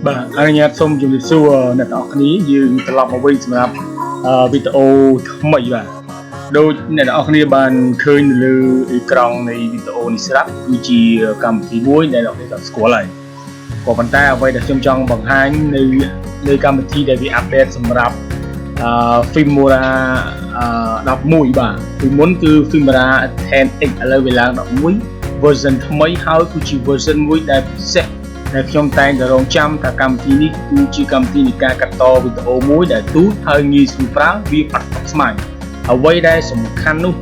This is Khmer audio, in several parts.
បាទអរញ្ញាតសូមជម្រាបសួរអ្នកទាំងអស់គ្នាយើងត្រឡប់មកវិញសម្រាប់វីដេអូថ្មីបាទដូចអ្នកទាំងអស់គ្នាបានឃើញនៅលើអេក្រង់នៃវីដេអូនេះស្រាប់គឺជាកម្មវិធីមួយដែលអ្នកទាំងអស់គ្នាស្គាល់ហើយក៏ប៉ុន្តែអ្វីដែលខ្ញុំចង់បង្ហាញនៅកម្មវិធីដែលវាអាប់ដេតសម្រាប់Filmora 11បាទពីមុនគឺ Filmora 10X ឥឡូវវាឡើង11 version ថ្មីហើយគឺជា version មួយដែលពិសេសដែលខ្ញុំតែងតែរងចាំថាកម្មវិធីនេះគឺជាកម្មវិធីនៃការកាត់តវីដេអូមួយដែលទូចហើយងាយស្រួលប្រើវាអត់ស្មាញអ្វីដែលសំខាន់នោះ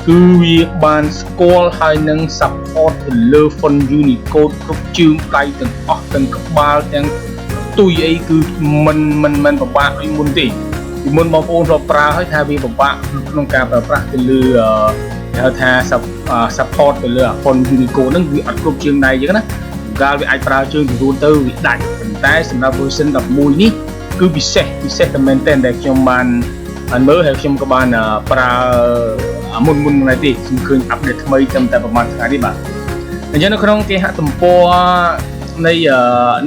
គឺវាបានស្គាល់ហើយនឹង support ទៅលើ font Unicode គ្រប់ជើងដៃទាំងអស់ទាំងក្បាលទាំងទុយអីគឺមិនពិបាកដូចមុនទេពីមុនបងប្អូនរាប់ប្រើហើយថាវាពិបាកក្នុងការប្រើប្រាស់ទៅលើហៅថា support ទៅលើ font Unicode ហ្នឹងវាអត់គ្រប់ជើងដៃអញ្ចឹងណាកាលវាអាចប្រើជើងទូទៅវាដាច់ប៉ុន្តែសម្រាប់ version 11នេះគឺពិសេសតែមែនទែនដែលខ្ញុំបានមើលហើយខ្ញុំក៏បានប្រើមុនថ្ងៃទេខ្ញុំឃើញអាប់ដេតថ្មីត្រឹមតែប្រហែលថ្ងៃនេះបាទអញ្ចឹងនៅក្នុងគេហទំព័រនៃ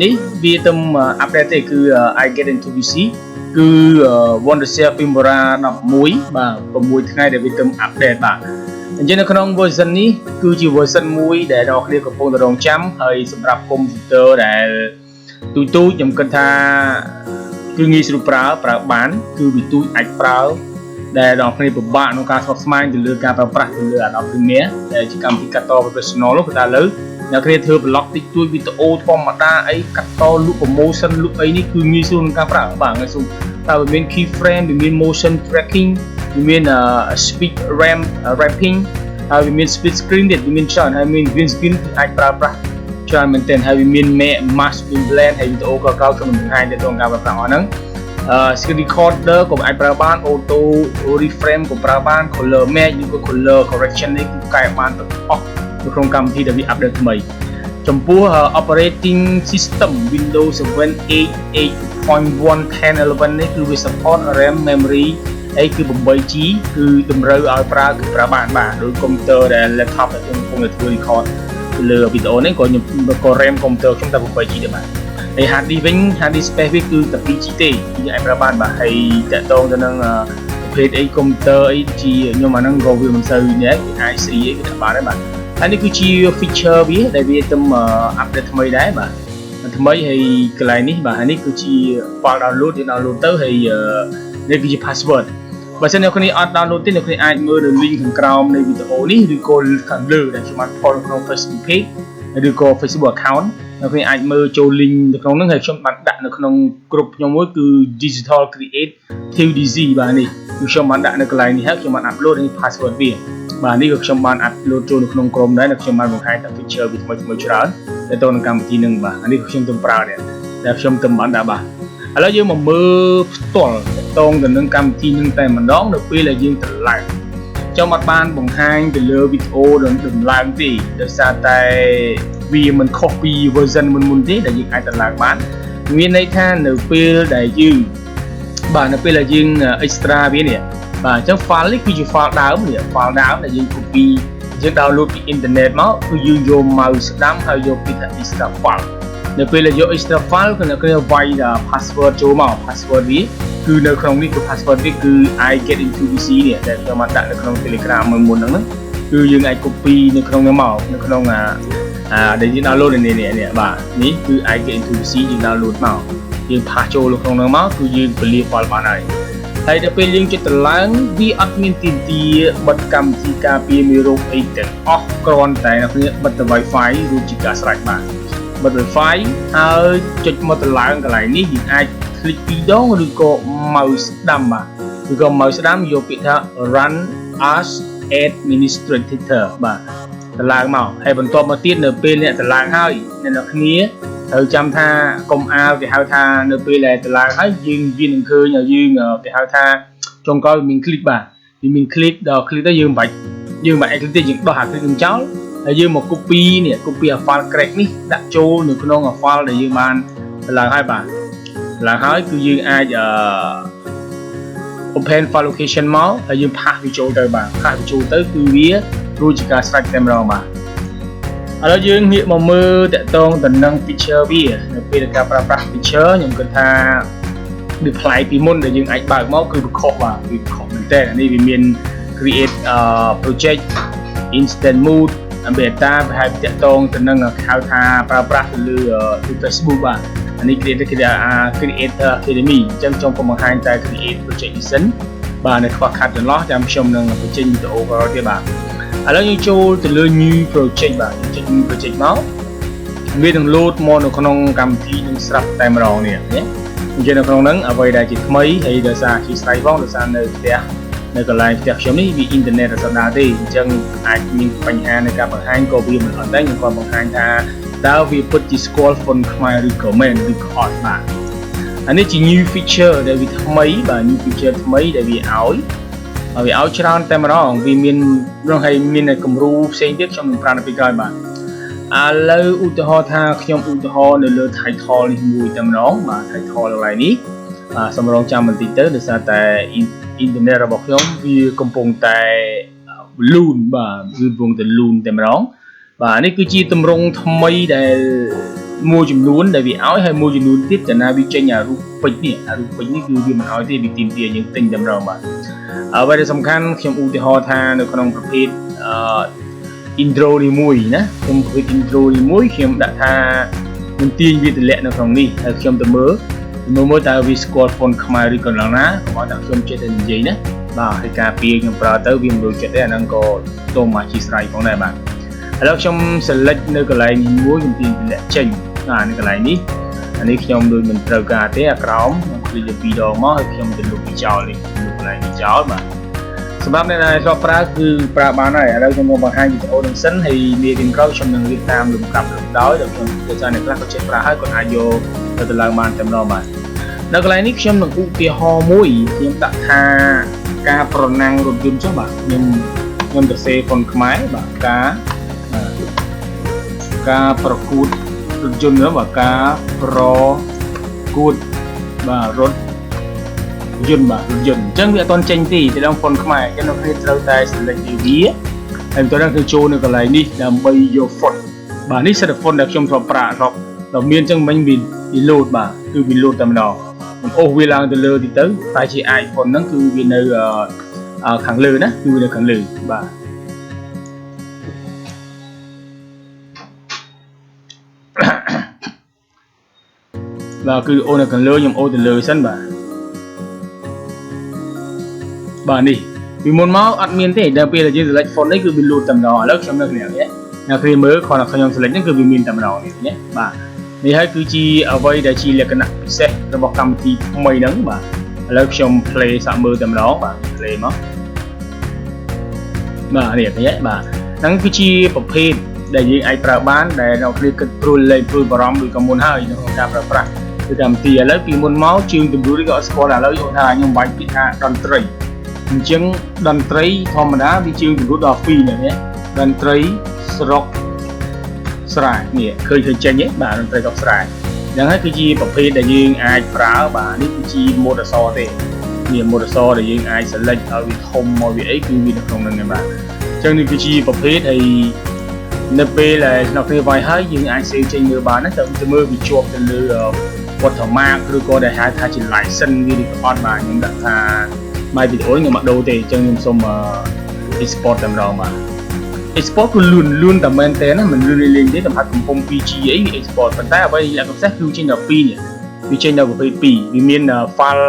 នេះវាទៅអាប់ដេតទេគឺ I get into VC គឺ Wondershare Filmora 11បាទ6ថ្ងៃដែលវាទៅអាប់ដេតបាទអញ្ចឹងនៅក្នុង version នេះគឺជា version មួយដែលអ្នកគ្នាកំពុងតែរងចាំហើយសម្រាប់កុំព្យូទ័រដែលទូចខ្ញុំគិតថាគឺងាយស្រួលប្រើបានគឺវាទូចអាចប្រើដែលអ្នកគ្នាពិបាកក្នុងការស្មុគស្មាញទៅលើការប្រើប្រាស់ទៅលើ Adobe Premiere ដែលជាកម្មវិធីកាត់ត professional នោះតែឥឡូវអ្នកគ្នាធ្វើ blog តិចតួចវីដេអូធម្មតាអីកាត់តលក់ promotion លក់អីនេះគឺងាយស្រួលក្នុងការប្រើបាទងាយស្រួលតើវាមាន keyframe វាមាន motion tracking វាមាន speed wrapping ហើយវាមាន split screen ទៀតវាមានច្រើនហើយមាន green screen អាចប្រើប្រាស់ច្រើនមែនទែនហើយវាមាន mask blend ហើយវីដេអូក៏កោខ្ញុំបង្ហាញទៅក្នុងការប្រើប្រាស់អស់ហ្នឹងscreen recorder ក៏អាចប្រើបាន auto reframe ក៏ប្រើបាន color match ឬក៏ color correction នេះគឺកែបានទាំងអស់នៅក្នុងកម្មវិធីដែលវា update ថ្មីចំពោះ operating system Windows 7 8.1 10 11នេះគឺវា support RAM memory អីគឺ 8GB គឺតម្រូវឲ្យប្រើបានបាទដោយកុំព្យូទ័រដែល laptop ដែលខ្ញុំកំពុងតែធ្វើ record ទៅលើវីដេអូនេះក៏ខ្ញុំក៏ RAM កុំព្យូទ័រខ្ញុំតែ 8GB ដែរបាទហើយ hard disk វិញ hard disk space វាគឺតែ 2GB ទេយើងអាចប្រើបានបាទហើយតកតងទៅនឹងប្រភេទអីកុំព្យូទ័រអីជាខ្ញុំអាហ្នឹងក៏វាមិនសូវនេះគេ IC អីគឺថាបានដែរបាទហើយនេះគឺជា feature វាដែលវាទៅ update ថ្មីដែរបាទថ្មីហើយកន្លែងនេះបាទហើយនេះគឺជា file download យើង download ទៅហើយនេះគឺជា password បើសិនអ្នកគ្នាអត់ download ទេអ្នកគ្នាអាចមើលនៅ link ខាងក្រោមនៃវីដេអូនេះឬក៏ខាងលើដែលខ្ញុំបានផុសនៅក្នុង Facebook page ឬក៏ Facebook account អ្នកគ្នាអាចមើលចូល link នៅក្នុងហ្នឹងហើយខ្ញុំបានដាក់នៅក្នុង group ខ្ញុំមួយគឺ Digital Create TDZ បាទនេះគឺខ្ញុំបានដាក់នៅកន្លែងនេះហើយខ្ញុំបាន upload នេះ password វាបាទនេះក៏ខ្ញុំបាន upload ចូលនៅក្នុងក្រុមដែរដែលខ្ញុំបានបង្ហាញតែ feature វាថ្មីច្រើនទៅទៅនឹងកម្មវិធីហ្នឹងបាទនេះក៏ខ្ញុំទៅប្រើដែរដែលខ្ញុំទៅបានដាក់បាទឥឡូវយើងមកមើលផ្ទាល់តងទៅនឹងកម្មវិធីនឹងតែម្ដងនៅពេលដែលយើងត្រឡប់ខ្ញុំអត់បានបង្ហាញទៅលើវីដេអូដំឡើងទេដោយសារតែវាមិនខុសពី version មុនទេដែលយើងអាចត្រឡប់បានមានន័យថានៅពេលដែលយើងបាទនៅពេលដែលយើង extra វានេះបាទអញ្ចឹង file នេះគឺជា file ដើមនេះ file ដើមដែលយើង copy យើង download ពី internet មកគឺយើងយក mouse ស្ដាំហើយយកពីថា extra file នៅពេលដែលយក extra file គឺអ្នកគ្នាវាយ password ចូលមក password វាគឺនៅក្នុងនេះគឺ password វាគឺ I get into VC នេះដែលខ្ញុំបានដាក់នៅក្នុង Telegram មុនហ្នឹងគឺយើងអាច copy នៅក្នុងនោះមកនៅក្នុងដែលយើង download នេះបាទនេះគឺ I get into VC យើង download មកយើង pass ចូលក្នុងនោះមកគឺយើងពលា file បានហើយហើយដល់ពេលយើងចុចត្រឡើងវាអត់មានទីទាបិទកម្មវិធីការពារមេរោគអីទាំងអស់គ្រាន់តែអ្នកគ្នាបិទតែ Wi-Fi រួចជាការស្រេចបាទបិទ Wi-Fi ហើយចុចមកត្រឡើងកន្លែងនេះយើងអាច click 2 ដងឬក៏ mouse ស្ដាំបាទឬក៏ mouse ស្ដាំយកពាក្យថា run as administrator បាទត្រឡើងមកហើយបន្ទាប់មកទៀតនៅពេលអ្នកត្រឡើងហើយអ្នកគ្នាត្រូវចាំថាកុំអាលគេហៅថានៅពេលដែលត្រឡើងហើយយើងវានឹងឃើញយើងគេហៅថាចុងក្រោយមាន click បាទវាមាន click ដល់ click ទៅយើងមិនបាច់ click ទេយើងដោះអា click នឹងចោលហើយយើងមក copy នេះ copy file crack នេះដាក់ចូលនៅក្នុង file ដែលយើងបានត្រឡើងហើយបាទឡើងហើយគឺយើងអាច open file location មកហើយយើង pass វាចូលទៅបាទ pass វាចូលទៅគឺវារួចជាការស្រេចតែម្ដងបាទ ឥឡូវយើងងាកមកមើលតកតងទៅនឹង feature វានៅពេលការប្រើប្រាស់ feature ខ្ញុំគិតថាវាប្លែកពីមុនដែលយើងអាចបើកមកគឺវាខុសបាទវាខុសមែនតើនេះវាមាន create project instant mood beta ប្រហែលតកតងទៅនឹងហៅថាប្រើប្រាស់ទៅលើ Facebook បាទអានេះ creator academy អញ្ចឹងខ្ញុំក៏បង្ហាញតែ create project listen បាទនៅខ្វះខាតចន្លោះចាំខ្ញុំនឹងបញ្ចេញវីដេអូក្រោយទៀតបាទឥឡូវយើងចូលទៅលើ new project បាទចុច new project មកវានឹង load មកនៅក្នុងកម្មវិធីនឹងស្រាប់តែម្ដងនេះណាអញ្ចឹងនៅក្នុងហ្នឹងអ្វីដែលជាថ្មីហើយដោយសារជាស្រ័យផងដោយសារនៅផ្ទះនៅកន្លែងផ្ទះខ្ញុំនេះវាអ៊ីនធឺណិតអត់ស្ដារទេអញ្ចឹងអាចមានបញ្ហានៅការបង្ហាញក៏វាមិនអត់ដែរខ្ញុំក៏បង្ហាញថាតើវាពិតជាស្គាល់ font ខ្មែរឬក៏មិនឬក៏អត់បាទអានេះជា new feature ដែលវាថ្មីបាទ new feature ថ្មីដែលវាឲ្យច្រើនតែម្ដងវាមានរងឲ្យមានគំរូផ្សេងទៀតខ្ញុំនឹងប្រាប់នៅពេលក្រោយបាទឥឡូវឧទាហរណ៍ថាខ្ញុំឧទាហរណ៍នៅលើ title នេះមួយតែម្ដងបាទ title កន្លែងនេះបាទសម្រងចាំបន្តិចទៅដោយសារតែអ៊ីនធឺណិតរបស់ខ្ញុំវាកំពុងតែ loon បាទគឺកំពុងតែ loon តែម្ដងបាទនេះគឺជាទម្រង់ថ្មីដែលមួយចំនួនដែលវាឲ្យហើយមួយចំនួនទៀតចំណាវាចេញអារូបពេជ្រនេះគឺវាមិនឲ្យទេវាទាមទារយើងទិញតែម្ដងបាទអ្វីដែលសំខាន់ខ្ញុំឧទាហរណ៍ថានៅក្នុងប្រភេទintro នេះមួយណាខ្ញុំប្រភេទ intro នេះមួយខ្ញុំដាក់ថាមិនទាញវាទម្លាក់នៅក្នុងនេះហើយខ្ញុំទៅមើលតើវាស្គាល់ font ខ្មែរឬក៏ណាកុំឲ្យតែខ្ញុំចេះតែនិយាយណាបាទហើយការពារខ្ញុំប្រើទៅវាមិនដូចចិត្តទេអាហ្នឹងក៏សូមអធិស្ឋានផងដែរបាទឥឡូវខ្ញុំ select នៅកន្លែងនេះមួយខ្ញុំទាញទម្លាក់ចេញបាទនៅកន្លែងនេះអានេះខ្ញុំដូចមិនត្រូវការទេអាក្រោមខ្ញុំ click ទៅ2ដងមកហើយខ្ញុំទៅលុបវាចោលនេះកន្លែងនេះចោលបាទសម្រាប់អ្នកដែលធ្លាប់ប្រើគឺប្រើបានហើយឥឡូវខ្ញុំមកបង្ហាញវីដេអូនឹងសិនហើយមេរៀនក្រោយខ្ញុំនឹងរៀបតាមលំដាប់ដោយខ្ញុំទៅសារអ្នកខ្លះក៏ចេះប្រើហើយគាត់អាចយកទៅឡើងបានតែម្ដងបាទនៅកន្លែងនេះខ្ញុំនឹងឧទាហរណ៍មួយខ្ញុំដាក់ថាការប្រណាំងរថយន្តចុះបាទខ្ញុំទៅសេហ្វុនខ្មែរបាទការប្រកួតរថយន្តបាទការប្រកួតបាទរថយន្តបាទរថយន្តអញ្ចឹងវាអត់ទាន់ចេញទេទៅដល់ហ្វុនខ្មែរអញ្ចឹងនៅគ្នាត្រូវតែ select វាហើយបន្តទៅចូលនៅកន្លែងនេះដើម្បីយក font បាទនេះសិត font ដែលខ្ញុំធ្លាប់ប្រើដល់មានអញ្ចឹងមិញវា load បាទគឺវា load តែម្ដងខ្ញុំអូសវាឡើងទៅលើទីទៅតែជា icon ហ្នឹងគឺវានៅខាងលើណាគឺនៅខាងលើបាទបាទគឺអូននៅខាងលើខ្ញុំអូទៅលើសិនបាទនេះពីមុនមកអត់មានទេដល់ពេលដែលយើង select font នេះគឺវា load តែម្ដងឥឡូវខ្ញុំនៅគ្នានេះអ្នកគ្រាមើលគ្រាន់តែខ្ញុំ select ហ្នឹងគឺវាមានតែម្ដងនេះណាបាទនេះហើយគឺជាអ្វីដែលជាលក្ខណៈពិសេសរបស់កម្មវិធីថ្មីហ្នឹងបាទឥឡូវខ្ញុំ play សាកមើលតែម្ដងបាទ play មកបាទនេះបាទហ្នឹងគឺជាប្រភេទដែលយើងអាចប្រើបានដែលអ្នកគ្រាគិតព្រួយបារម្ភដូចក៏មុនហើយនៅក្នុងការប្រើប្រាស់គឺកម្មវិធីឥឡូវពីមុនមកជើងទម្រួលក៏អត់ស្គាល់ឥឡូវយកថាខ្ញុំបាច់ពាក្យថាតន្ត្រីអញ្ចឹងតន្ត្រីធម្មតាវាជើងទម្រួលដល់2នេះតន្ត្រីស្រុកស្រែនេះឃើញចេញទេបាទតន្ត្រីស្រុកស្រែអញ្ចឹងហើយគឺជាប្រភេទដែលយើងអាចប្រើបាទនេះគឺជាម៉ូតអក្សរទេនេះម៉ូតអក្សរដែលយើងអាច select ឲ្យវាធំមកវាអីគឺវានៅក្នុងហ្នឹងឯងបាទអញ្ចឹងនេះគឺជាប្រភេទហើយនៅពេលដែលអ្នកគ្រាវាយហើយយើងអាច save ចេញមើលបានណាទៅមើលវាជាប់ទៅលើwatermark ឬក៏ដែលហៅថាជា license វាឬក៏អត់បាទខ្ញុំដាក់ថា my video ខ្ញុំអត់ដូរទេអញ្ចឹងខ្ញុំសូម export តែម្ដងបាទ export គឺលឿនតែមែនទេណាមិនលឿនលេងទេសម្រាប់កំពុង PG អី export ប៉ុន្តែអ្វីលក្ខណៈពិសេសគឺចេញដល់2នេះវាចេញដល់ប្រភេទ2វាមាន file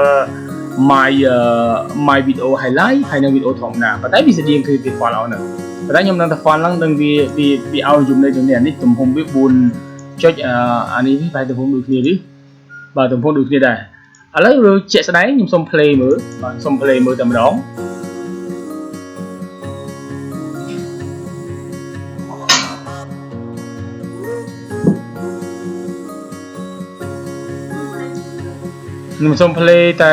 my video highlight ហើយនិង video ធម្មតាប៉ុន្តែវាស្តៀងគឺវា file អស់ហ្នឹងប៉ុន្តែខ្ញុំនឹងតែ file ហ្នឹងនឹងវាឲ្យចំណេញនេះនេះទំហំវា4ចុចអានេះបែរទំហំដូចគ្នាឬបាទទំហំដូចគ្នាដែរឥឡូវរើជាក់ស្ដែងខ្ញុំសូម play មើលបាទសូម play មើលតែម្ដងខ្ញុំសូម play តែ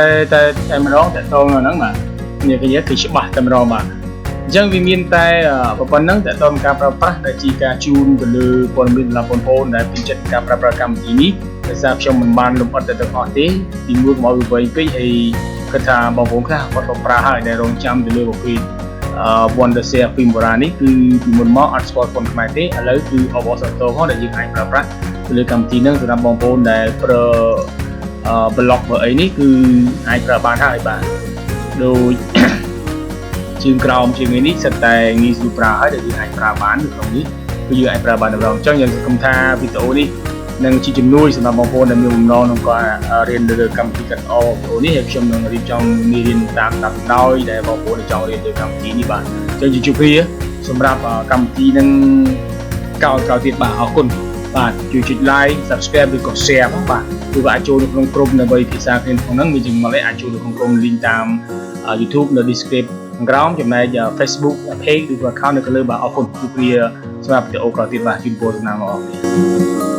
ម្ដងតែតងហ្នឹងបាទនេះគឺច្បាស់តែម្ដងបាទអញ្ចឹងវាមានតែប៉ុណ្ណឹងតែតការប្រើប្រាស់ដែលជាការជូនទៅលើព័ត៌មានសម្រាប់បងប្អូនដែលពេញចិត្តការប្រើប្រាស់កម្មវិធីនេះដោយសារខ្ញុំមិនបានលម្អិតទៅទាំងអស់ទេទីមួយកុំឲ្យវាវែងពេកហើយគាត់ថាបងប្អូនខ្លះគាត់ប្រើហើយដែលរងចាំទៅលើប្រភេទ Wonder Share Filmora នេះគឺពីមុនមកអត់ស្គាល់ប៉ុនខ្មែរទេឥឡូវគឺអបអរសាទរផងដែលយើងអាចប្រើប្រាស់ទៅលើកម្មវិធីហ្នឹងសម្រាប់បងប្អូនដែលប្រើ blog មើលអីនេះគឺអាចប្រើបានហើយបាទដូចជើងក្រោមជើងនេះសិតតែងាយស្រួលប្រើហើយដែលយើងអាចប្រើបាននៅក្នុងនេះគឺយើងអាចប្រើបានម្ដងអញ្ចឹងយើងសង្ឃឹមថាវីដេអូនេះនឹងជាជំនួយសម្រាប់បងប្អូនដែលមានបំណងក្នុងការរៀនលើកម្មវិធីកាត់អវីដេអូនេះហើយខ្ញុំនឹងរៀបចំមេរៀនតាមដាប់ដោយដែលបងប្អូនចង់រៀនលើកម្មវិធីនេះបាទអញ្ចឹងជួបគ្នាសម្រាប់កម្មវិធីនឹងក្រោយទៀតបាទអរគុណបាទជួយចុច like subscribe ឬក៏ share ផងបាទឬក៏អាចចូលនៅក្នុងក្រុមដើម្បីភាសាគ្នាក្នុងហ្នឹងមានចំណុចអាចចូលនៅក្នុងក្រុម link តាម YouTube នៅ description ខាងក្រោមចំណែក Facebook page ឬក៏ account នៅខាងលើបាទអរគុណជួបគ្នាសម្រាប់វីដេអូក្រោយទៀតបាទជូនពរសំណាងល្អ